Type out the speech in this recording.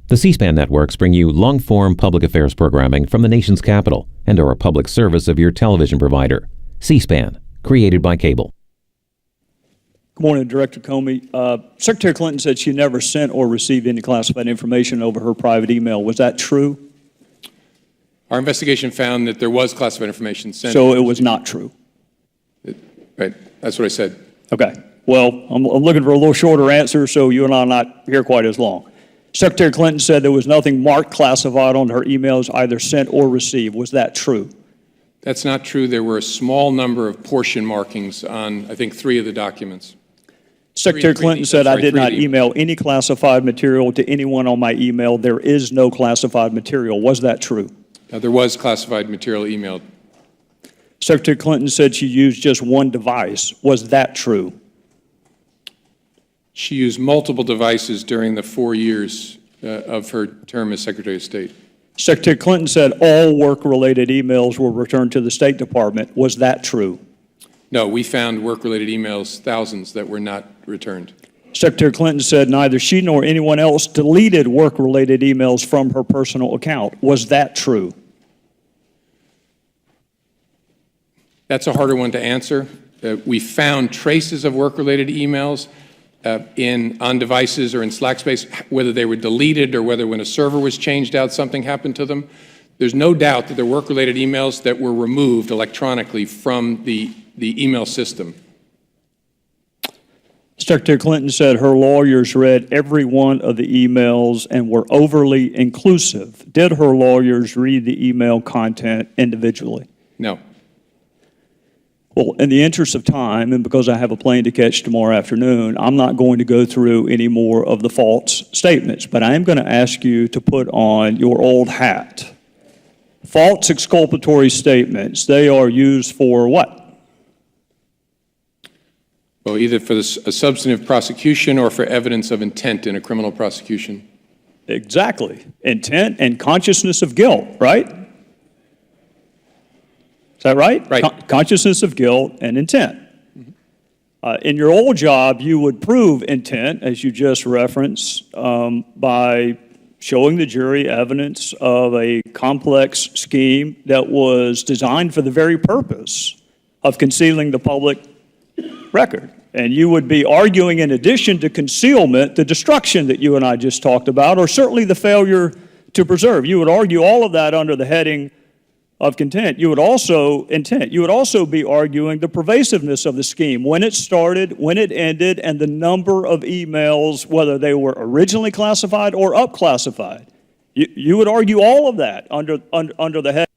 The C-SPAN networks bring you long-form public affairs programming from the nation's capital and are a public service of your television provider. C-SPAN, created by cable. Good morning, Director Comey. Secretary Clinton said she never sent or received any classified information over her private email. Was that true? Our investigation found that there was classified information sent. So it was not true? Right. That's what I said. Okay. Well, I'm looking for a little shorter answer so you and I are not here quite as long. Secretary Clinton said there was nothing marked classified on her emails either sent or received. Was that true? That's not true. There were a small number of portion markings on, I think, 3 of the documents. Secretary Clinton said, I did not email any classified material to anyone on my email. There is no classified material. Was that true? There was classified material emailed. Secretary Clinton said she used just one device. Was that true? She used multiple devices during the 4 years of her term as Secretary of State. Secretary Clinton said all work-related emails were returned to the State Department. Was that true? No, we found work-related emails, thousands, that were not returned. Secretary Clinton said neither she nor anyone else deleted work-related emails from her personal account. Was that true? That's a harder one to answer. We found traces of work-related emails on devices or in Slack space, whether they were deleted or whether when a server was changed out, something happened to them. There's no doubt that there were work-related emails that were removed electronically from the email system. Secretary Clinton said her lawyers read every one of the emails and were overly inclusive. Did her lawyers read the email content individually? No. Well, in the interest of time, and because I have a plane to catch tomorrow afternoon, I'm not going to go through any more of the false statements, but I am going to ask you to put on your old hat. False exculpatory statements, they are used for what? Well, either for a substantive prosecution or for evidence of intent in a criminal prosecution. Exactly. Intent and consciousness of guilt, right? Is that right? Right. Consciousness of guilt and intent. In your old job, you would prove intent, as you just referenced, by showing the jury evidence of a complex scheme that was designed for the very purpose of concealing the public record. And you would be arguing, in addition to concealment, the destruction that you and I just talked about, or certainly the failure to preserve. You would argue all of that under the heading of content. You would also be arguing the pervasiveness of the scheme, when it started, when it ended, and the number of emails, whether they were originally classified or up classified. You would argue all of that under the heading